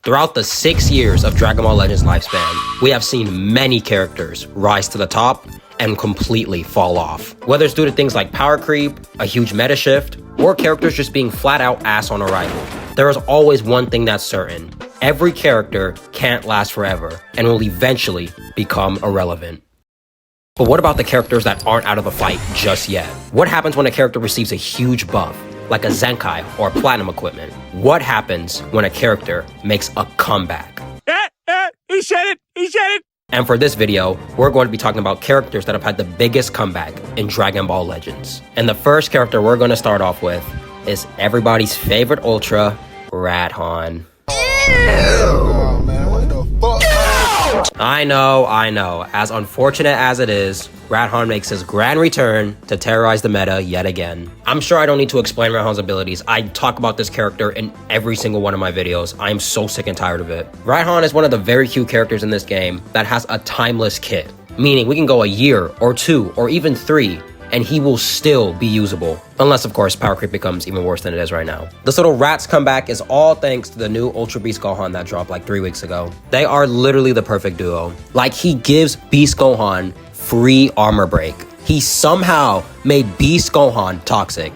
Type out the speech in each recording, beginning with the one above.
Throughout the 6 years of Dragon Ball Legends lifespan, we have seen many characters rise to the top and completely fall off. Whether it's due to things like power creep, a huge meta shift, or characters just being flat out ass on arrival, there is always one thing that's certain. Every character can't last forever and will eventually become irrelevant. But what about the characters that aren't out of the fight just yet? What happens when a character receives a huge buff, like a Zenkai or Platinum equipment? What happens when a character makes a comeback? He said it! And for this video, we're going to be talking about characters that have had the biggest comeback in Dragon Ball Legends. And the first character we're going to start off with is everybody's favorite Ultra, Radhan. Oh, man, what the fuck? I know. As unfortunate as it is, Radhan makes his grand return to terrorize the meta yet again. I'm sure I don't need to explain Radhan's abilities. I talk about this character in every single one of my videos. I'm so sick and tired of it. Radhan is one of the very few characters in this game that has a timeless kit, meaning we can go a year or 2 or even 3 and he will still be usable. Unless, of course, power creep becomes even worse than it is right now. This little rat's comeback is all thanks to the new Ultra Beast Gohan that dropped like 3 weeks ago. They are literally the perfect duo. Like, he gives Beast Gohan free armor break. He somehow made Beast Gohan toxic.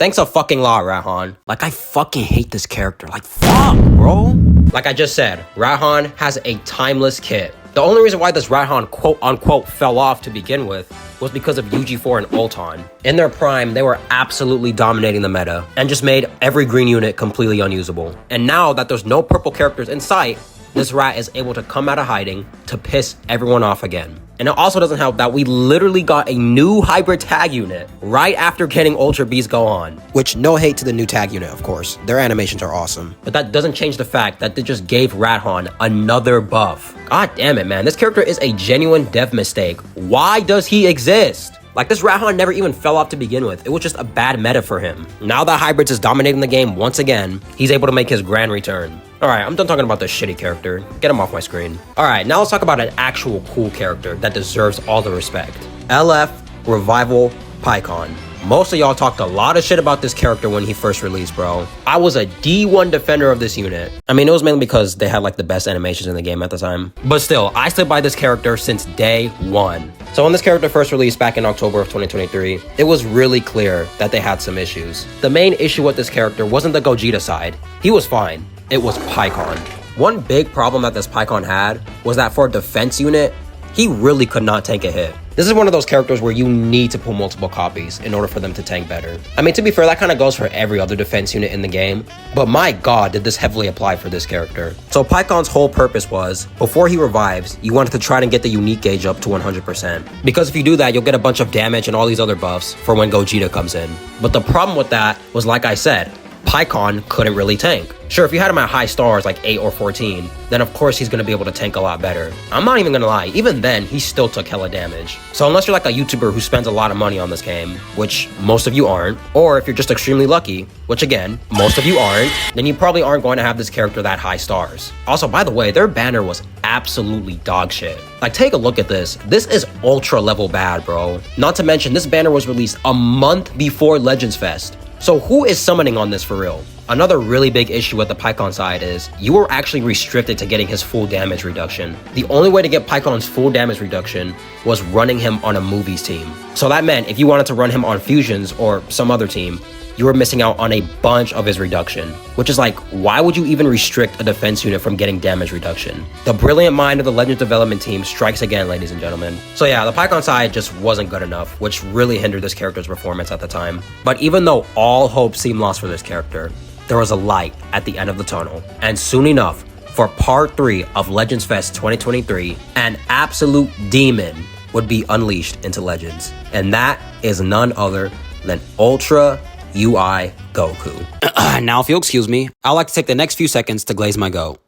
Thanks a fucking lot, Radhan. Like, I fucking hate this character. Like, fuck, bro. Like I just said, Radhan has a timeless kit. The only reason why this Radhan quote-unquote fell off to begin with was because of UG4 and Ulton. In their prime, they were absolutely dominating the meta and just made every green unit completely unusable. And now that there's no purple characters in sight, this rat is able to come out of hiding to piss everyone off again. And it also doesn't help that we literally got a new hybrid tag unit right after getting Ultra Beast Gohan. Which, no hate to the new tag unit, of course. Their animations are awesome. But that doesn't change the fact that they just gave Radhan another buff. God damn it, man. This character is a genuine dev mistake. Why does he exist? Like, this Radhan never even fell off to begin with. It was just a bad meta for him. Now that Hybrids is dominating the game once again, he's able to make his grand return. Alright, I'm done talking about this shitty character. Get him off my screen. Alright, now let's talk about an actual cool character that deserves all the respect. LF Revival Pikkon. Most of y'all talked a lot of shit about this character when he first released, bro. I was a D1 defender of this unit. I mean, it was mainly because they had like the best animations in the game at the time. But still, I stood by this character since day one. So when this character first released back in October of 2023, it was really clear that they had some issues. The main issue with this character wasn't the Gogeta side. He was fine. It was Pikkon. One big problem that this Pikkon had was that for a defense unit, he really could not tank a hit. This is one of those characters where you need to pull multiple copies in order for them to tank better. I mean, to be fair, that kind of goes for every other defense unit in the game, but my god, did this heavily apply for this character. So Pikkon's whole purpose was, before he revives, you wanted to try to get the unique gauge up to 100%. Because if you do that, you'll get a bunch of damage and all these other buffs for when Gogeta comes in. But the problem with that was, like I said, Pikkon couldn't really tank. Sure, if you had him at high stars like 8 or 14, then of course he's gonna be able to tank a lot better. I'm not even gonna lie, even then, he still took hella damage. So unless you're like a YouTuber who spends a lot of money on this game, which most of you aren't, or if you're just extremely lucky, which again, most of you aren't, then you probably aren't going to have this character that high stars. Also, by the way, their banner was absolutely dog shit. Like, take a look at this. This is ultra level bad, bro. Not to mention, this banner was released a month before Legends Fest. So who is summoning on this for real? Another really big issue with the Pikkon side is you were actually restricted to getting his full damage reduction. The only way to get Pikkon's full damage reduction was running him on a movies team. So that meant if you wanted to run him on Fusions or some other team, you were missing out on a bunch of his reduction, which is like, why would you even restrict a defense unit from getting damage reduction? The brilliant mind of the Legends development team strikes again, ladies and gentlemen. So yeah, the Pikkon side just wasn't good enough, which really hindered this character's performance at the time. But even though all hope seemed lost for this character, there was a light at the end of the tunnel. And soon enough, for part 3 of Legends Fest 2023, an absolute demon would be unleashed into Legends. And that is none other than Ultra UI Goku. Now, if you'll excuse me, I'd like to take the next few seconds to glaze my goat.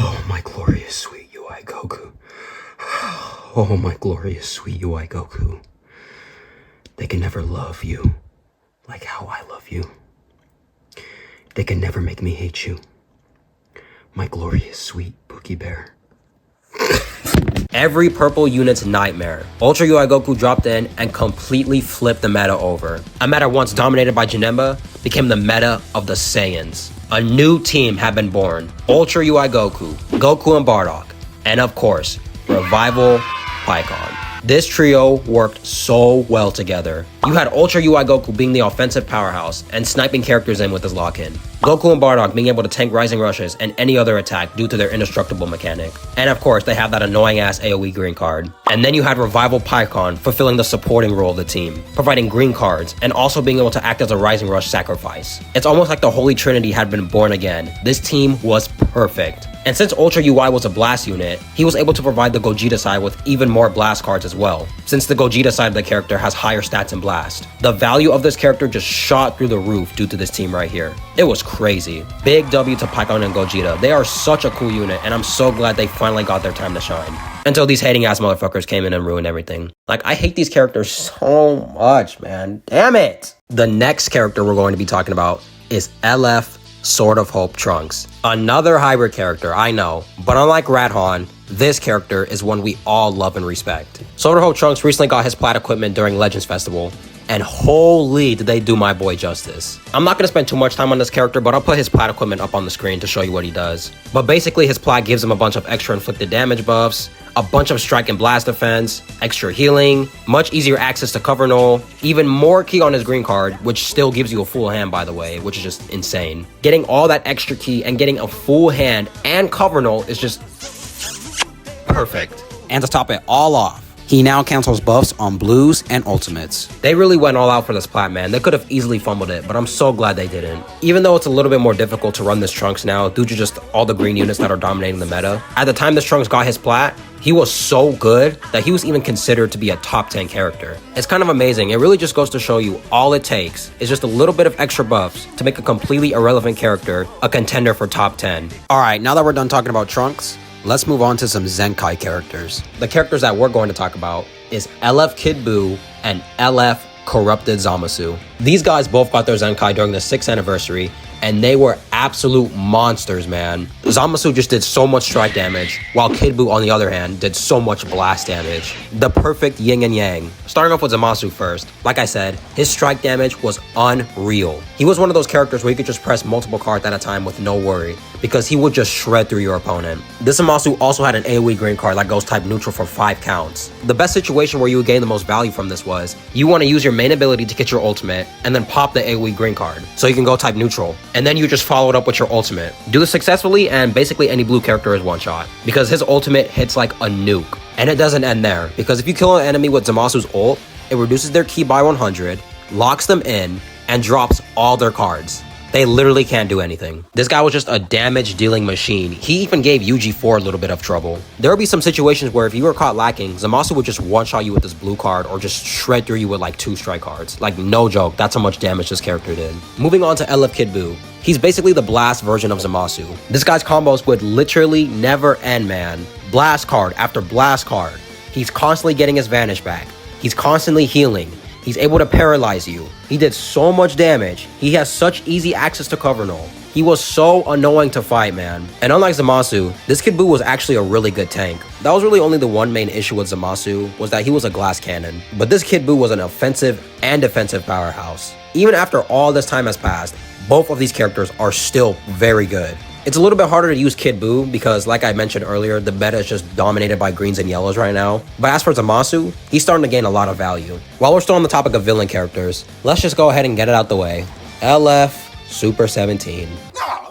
Oh, my glorious sweet UI Goku. Oh, my glorious sweet UI Goku. They can never love you like how I love you. They can never make me hate you. My glorious sweet Pookie Bear. Every purple unit's nightmare. Ultra UI Goku dropped in and completely flipped the meta over. A meta once dominated by Janemba became the meta of the Saiyans. A new team had been born. Ultra UI Goku, Goku and Bardock, and of course, Revival Pikkon. This trio worked so well together. You had Ultra UI Goku being the offensive powerhouse and sniping characters in with his lock-in. Goku and Bardock being able to tank rising rushes and any other attack due to their indestructible mechanic. And of course, they have that annoying ass AoE green card. And then you had Revival Pikkon fulfilling the supporting role of the team, providing green cards and also being able to act as a rising rush sacrifice. It's almost like the Holy Trinity had been born again. This team was perfect. And since Ultra UI was a blast unit, he was able to provide the Gogeta side with even more blast cards as well, since the Gogeta side of the character has higher stats in blast. The value of this character just shot through the roof due to this team right here. It was crazy. Big W to Pikkon and Gogeta. They are such a cool unit, and I'm so glad they finally got their time to shine. Until these hating ass motherfuckers came in and ruined everything. Like, I hate these characters so much, man. Damn it! The next character we're going to be talking about is LF Sword of Hope Trunks. Another hybrid character, I know, but unlike Radhan, this character is one we all love and respect. Sword of Hope Trunks recently got his plat equipment during Legends Festival, and holy did they do my boy justice. I'm not going to spend too much time on this character, but I'll put his plat equipment up on the screen to show you what he does. But basically his plat gives him a bunch of extra inflicted damage buffs, a bunch of strike and blast defense, extra healing, much easier access to cover null, even more key on his green card, which still gives you a full hand by the way, which is just insane. Getting all that extra key and getting a full hand and cover null is just perfect. And to top it all off, he now cancels buffs on blues and ultimates. They really went all out for this plat, man. They could have easily fumbled it, but I'm so glad they didn't. Even though it's a little bit more difficult to run this Trunks now due to just all the green units that are dominating the meta, at the time this Trunks got his plat, he was so good that he was even considered to be a top 10 character. It's kind of amazing. It really just goes to show you all it takes is just a little bit of extra buffs to make a completely irrelevant character a contender for top 10. Alright, now that we're done talking about Trunks, let's move on to some Zenkai characters. The characters that we're going to talk about is LF Kid Buu and LF Corrupted Zamasu. These guys both got their Zenkai during the 6th anniversary, and they were absolute monsters, man. Zamasu just did so much strike damage, while Kid Buu, on the other hand, did so much blast damage. The perfect yin and yang. Starting off with Zamasu first, like I said, his strike damage was unreal. He was one of those characters where you could just press multiple cards at a time with no worry, because he would just shred through your opponent. This Zamasu also had an AoE green card that goes type neutral for 5 counts. The best situation where you would gain the most value from this was, you want to use your main ability to get your ultimate, and then pop the AoE green card, so you can go type neutral. And then you just follow it up with your ultimate. Do this successfully and basically any blue character is one shot, because his ultimate hits like a nuke. And it doesn't end there, because if you kill an enemy with Zamasu's ult, it reduces their ki by 100, locks them in, and drops all their cards. They literally can't do anything. This guy was just a damage dealing machine. He even gave UG4 a little bit of trouble. There would be some situations where if you were caught lacking, Zamasu would just one-shot you with this blue card or just shred through you with like 2 strike cards. Like, no joke, that's how much damage this character did. Moving on to LF Kid Buu. He's basically the blast version of Zamasu. This guy's combos would literally never end, man. Blast card after blast card. He's constantly getting his vanish back. He's constantly healing. He's able to paralyze you. He did so much damage. He has such easy access to cover null. He was so annoying to fight, man. And unlike Zamasu, this Kid Buu was actually a really good tank. That was really only the one main issue with Zamasu, was that he was a glass cannon. But this Kid Buu was an offensive and defensive powerhouse. Even after all this time has passed, both of these characters are still very good. It's a little bit harder to use Kid Buu because, like I mentioned earlier, the meta is just dominated by greens and yellows right now. But as for Zamasu, he's starting to gain a lot of value. While we're still on the topic of villain characters, let's just go ahead and get it out the way. LF Super 17.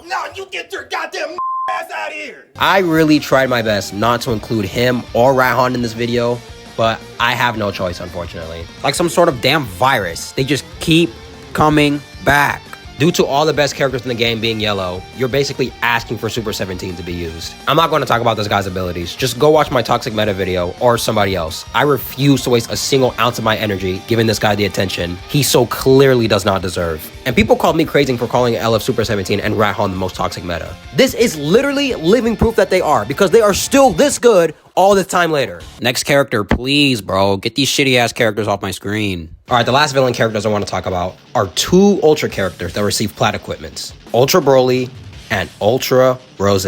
No, you get your goddamn ass out of here. I really tried my best not to include him or Radhan in this video, but I have no choice, unfortunately. Like some sort of damn virus. They just keep coming back. Due to all the best characters in the game being yellow, you're basically asking for Super 17 to be used. I'm not going to talk about this guy's abilities. Just go watch my Toxic Meta video or somebody else. I refuse to waste a single ounce of my energy giving this guy the attention he so clearly does not deserve. And people called me crazy for calling LF Super 17 and Radhan the most toxic meta. This is literally living proof that they are, because they are still this good all this time later. Next character, please, bro. Get these shitty ass characters off my screen. Alright, the last villain characters I want to talk about are 2 Ultra characters that receive plat equipments. Ultra Broly and Ultra Rose.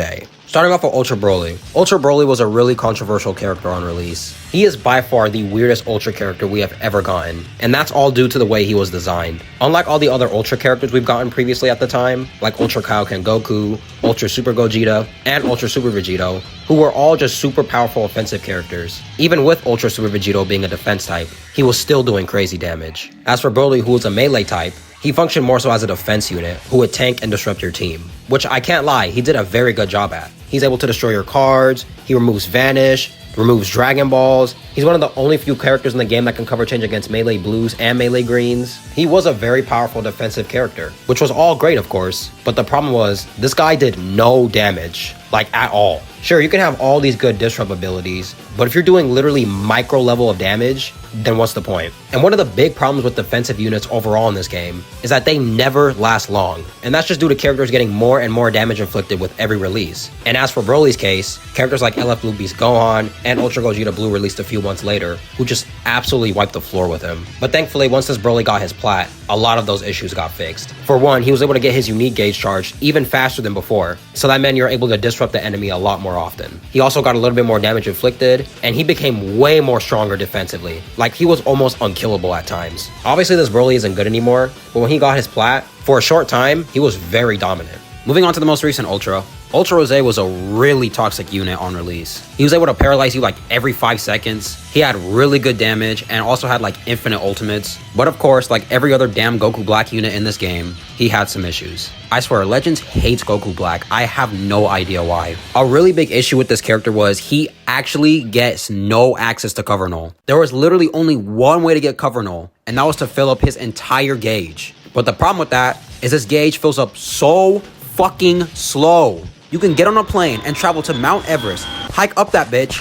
Starting off with Ultra Broly. Ultra Broly was a really controversial character on release. He is by far the weirdest Ultra character we have ever gotten, and that's all due to the way he was designed. Unlike all the other Ultra characters we've gotten previously at the time, like Ultra Kaioken Goku, Ultra Super Gogeta, and Ultra Super Vegito, who were all just super powerful offensive characters. Even with Ultra Super Vegito being a defense type, he was still doing crazy damage. As for Broly, who was a melee type, he functioned more so as a defense unit who would tank and disrupt your team, which I can't lie, he did a very good job at. He's able to destroy your cards, he removes Vanish, removes Dragon Balls. He's one of the only few characters in the game that can cover change against melee blues and melee greens. He was a very powerful defensive character, which was all great of course, but the problem was, this guy did no damage, like at all. Sure, you can have all these good disrupt abilities, but if you're doing literally micro level of damage, then what's the point? And one of the big problems with defensive units overall in this game is that they never last long, and that's just due to characters getting more and more damage inflicted with every release. And as for Broly's case, characters like LF Blue Beast Gohan and Ultra Gogeta Blue released a few months later, who just absolutely wiped the floor with him. But thankfully, once this Broly got his plat, a lot of those issues got fixed. For one, he was able to get his unique gauge charged even faster than before, so that meant you're able to disrupt the enemy a lot more often. He also got a little bit more damage inflicted, and he became way more stronger defensively. Like, he was almost unkillable at times. Obviously, this Broly isn't good anymore, but when he got his plat, for a short time, he was very dominant. Moving on to the most recent Ultra. Ultra Rose was a really toxic unit on release. He was able to paralyze you like every 5 seconds. He had really good damage and also had like infinite ultimates. But of course, like every other damn Goku Black unit in this game, he had some issues. I swear, Legends hates Goku Black. I have no idea why. A really big issue with this character was he actually gets no access to Cover Null. There was literally only one way to get Cover Null, and that was to fill up his entire gauge. But the problem with that is this gauge fills up so fucking slow. You can get on a plane and travel to Mount Everest, hike up that bitch,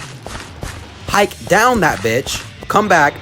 hike down that bitch, come back,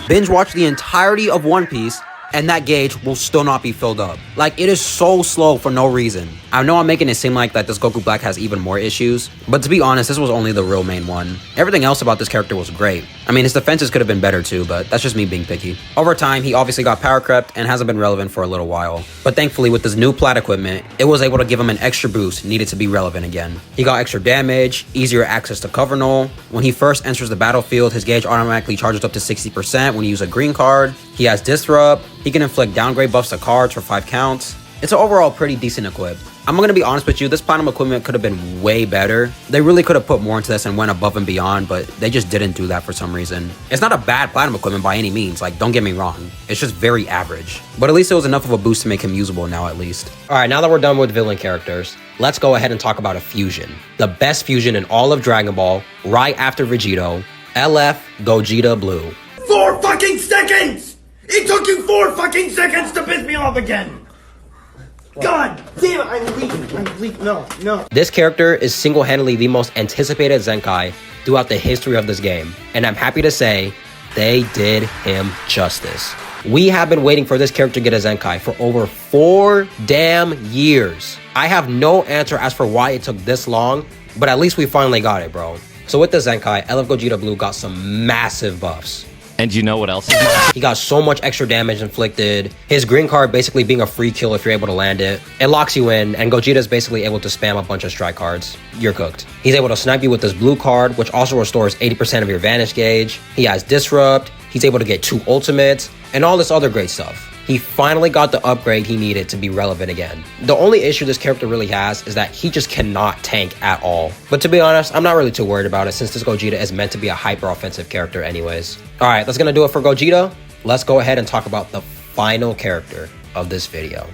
binge watch the entirety of One Piece, and that gauge will still not be filled up. Like, it is so slow for no reason. I know I'm making it seem like that this Goku Black has even more issues, but to be honest, this was only the real main one. Everything else about this character was great. I mean, his defenses could have been better too, but that's just me being picky. Over time, he obviously got power crept and hasn't been relevant for a little while. But thankfully, with this new plat equipment, it was able to give him an extra boost needed to be relevant again. He got extra damage, easier access to Cover Null. When he first enters the battlefield, his gauge automatically charges up to 60% when you use a green card. He has Disrupt. He can inflict downgrade buffs to cards for 5 counts. It's an overall pretty decent equip. I'm gonna be honest with you, this platinum equipment could have been way better. They really could have put more into this and went above and beyond, but they just didn't do that for some reason. It's not a bad platinum equipment by any means, like don't get me wrong. It's just very average. But at least it was enough of a boost to make him usable now at least. Alright, now that we're done with villain characters, let's go ahead and talk about a fusion. The best fusion in all of Dragon Ball, right after Vegito, LF Gogeta Blue. 4 fucking seconds! It took you 4 fucking seconds to piss me off again! God damn it, I'm leaving, no. This character is single-handedly the most anticipated Zenkai throughout the history of this game, and I'm happy to say, they did him justice. We have been waiting for this character to get a Zenkai for over 4 damn years. I have no answer as for why it took this long, but at least we finally got it, bro. So with the Zenkai, LF Gogeta Blue got some massive buffs. And you know what else? He got so much extra damage inflicted. His green card basically being a free kill if you're able to land it. It locks you in, and Gogeta's basically able to spam a bunch of strike cards. You're cooked. He's able to snipe you with this blue card, which also restores 80% of your Vanish gauge. He has Disrupt. He's able to get 2 ultimates, and all this other great stuff. He finally got the upgrade he needed to be relevant again. The only issue this character really has is that he just cannot tank at all. But to be honest, I'm not really too worried about it since this Gogeta is meant to be a hyper-offensive character anyways. Alright, that's gonna do it for Gogeta. Let's go ahead and talk about the final character of this video.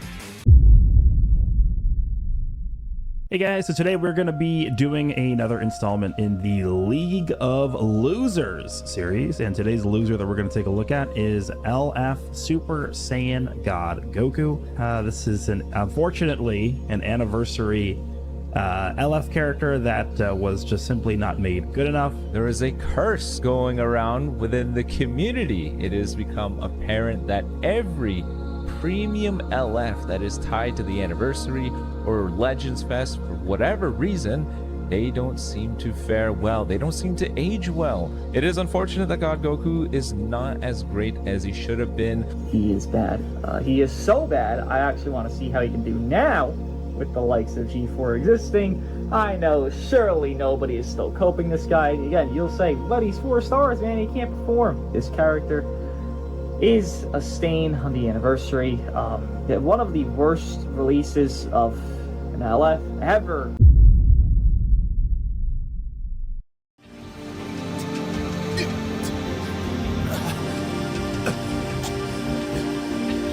Hey guys, so today we're going to be doing another installment in the League of Losers series, and today's loser that we're going to take a look at is LF Super Saiyan God Goku. This is unfortunately an anniversary LF character that was just simply not made good enough. There is a curse going around within the community. It has become apparent that every premium LF that is tied to the anniversary or Legends Fest, for whatever reason, they don't seem to fare well. They don't seem to age well. It is unfortunate that God Goku is not as great as he should have been. He is bad. He is so bad, I actually want to see how he can do now with the likes of G4 existing, I know surely nobody is still coping this guy. Again, you'll say, but he's 4 stars, man, he can't perform. This character is a stain on the anniversary. One of the worst releases of an LF ever.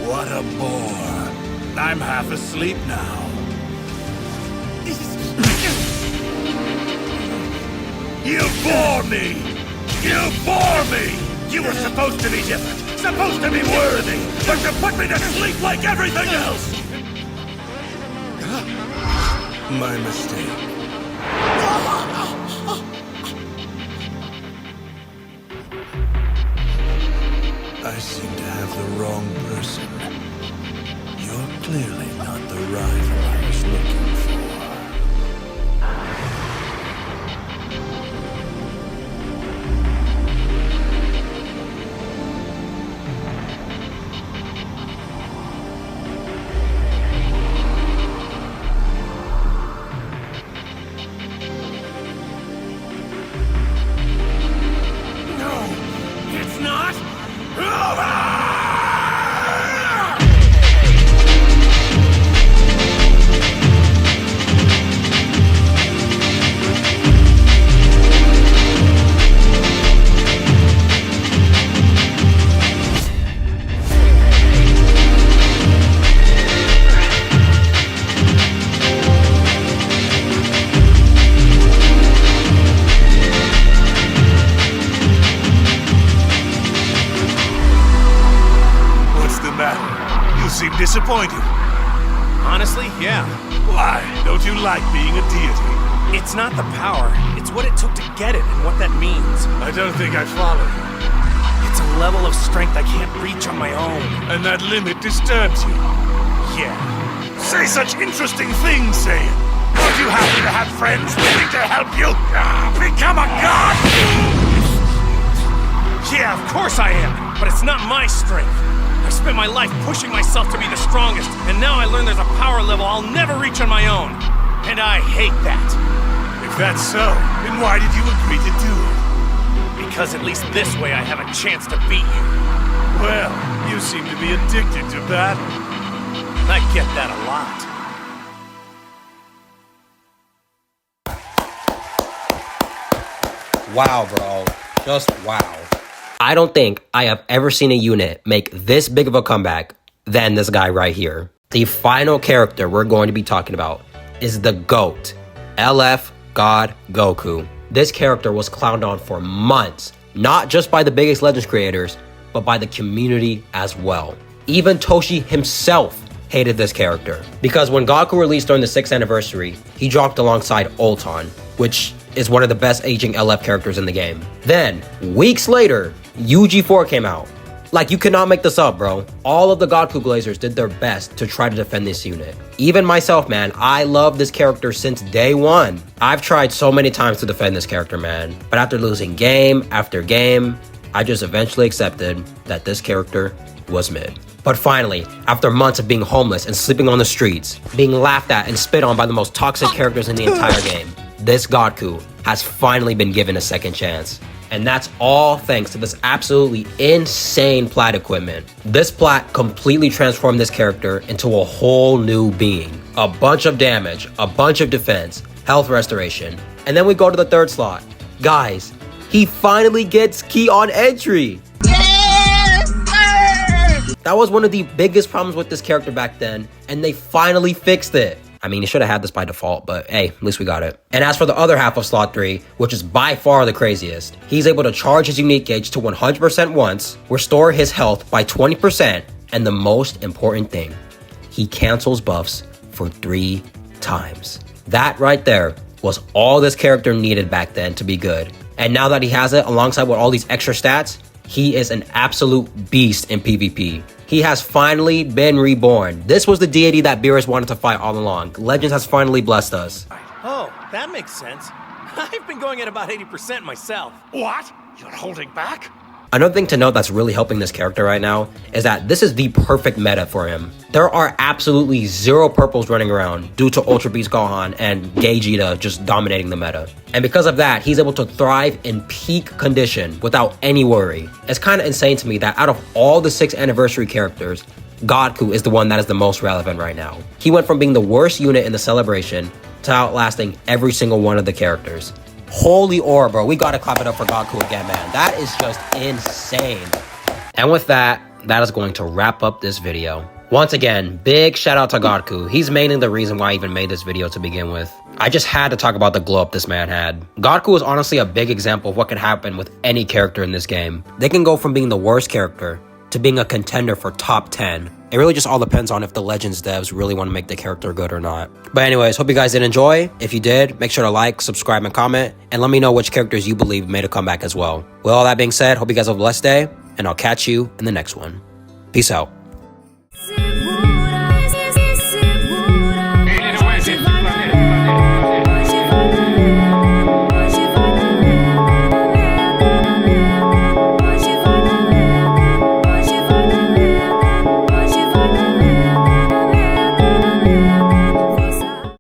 What a bore. I'm half asleep now. You bore me! You bore me! You were supposed to be different, supposed to be worthy, but you put me to sleep like everything else! My mistake. I seem to have the wrong person. You're clearly not the rival I was looking for. No, it's not over! Disappointed. Honestly, yeah. Why? Don't you like being a deity? It's not the power, it's what it took to get it and what that means. I don't think I follow you. It's a level of strength I can't reach on my own. And that limit disturbs you. Yeah. Say such interesting things, say it. Aren't you happy to have friends willing to help you become a god? Yeah, of course I am, but it's not my strength. I spent my life pushing myself to be the strongest, and now I learn there's a power level I'll never reach on my own. And I hate that. If that's so, then why did you agree to do it? Because at least this way I have a chance to beat you. Well, you seem to be addicted to battle. I get that a lot. Wow, bro. Just wow. I don't think I have ever seen a unit make this big of a comeback than this guy right here. The final character we're going to be talking about is the GOAT, LF God Goku. This character was clowned on for months, not just by the biggest Legends creators, but by the community as well. Even Toshi himself hated this character, because when Goku released during the 6th anniversary, he dropped alongside Ulton, which is one of the best aging LF characters in the game. Then, weeks later, UG4 came out. Like, you cannot make this up, bro. All of the Goku Glazers did their best to try to defend this unit. Even myself, man, I love this character since day one. I've tried so many times to defend this character, man. But after losing game after game, I just eventually accepted that this character was mid. But finally, after months of being homeless and sleeping on the streets, being laughed at and spit on by the most toxic characters in the entire game, this Goku has finally been given a second chance. And that's all thanks to this absolutely insane plat equipment. This plat completely transformed this character into a whole new being. A bunch of damage, a bunch of defense, health restoration. And then we go to the 3rd slot. Guys, he finally gets key on entry. That was one of the biggest problems with this character back then, and they finally fixed it. I mean, you should have had this by default, but hey, at least we got it. And as for the other half of slot 3, which is by far the craziest, he's able to charge his unique gauge to 100% once, restore his health by 20%, and the most important thing, he cancels buffs for 3 times. That right there was all this character needed back then to be good. And now that he has it alongside with all these extra stats, he is an absolute beast in PvP. He has finally been reborn. This was the deity that Beerus wanted to fight all along. Legends has finally blessed us. Oh, that makes sense. I've been going at about 80% myself. What? You're holding back? Another thing to note that's really helping this character right now is that this is the perfect meta for him. There are absolutely zero purples running around due to Ultra Beast Gohan and Gogeta just dominating the meta. And because of that, he's able to thrive in peak condition without any worry. It's kind of insane to me that out of all the 6th anniversary characters, Goku is the one that is the most relevant right now. He went from being the worst unit in the celebration to outlasting every single one of the characters. Holy ore, bro. We gotta clap it up for Goku again, man. That is just insane. And with that, that is going to wrap up this video. Once again, big shout out to Goku. He's mainly the reason why I even made this video to begin with. I just had to talk about the glow up this man had. Goku is honestly a big example of what can happen with any character in this game. They can go from being the worst character to being a contender for top 10. It really just all depends on if the Legends devs really want to make the character good or not. But anyways, hope you guys did enjoy. If you did, make sure to like, subscribe, and comment, and let me know which characters you believe made a comeback as well. With all that being said, hope you guys have a blessed day, and I'll catch you in the next one. Peace out.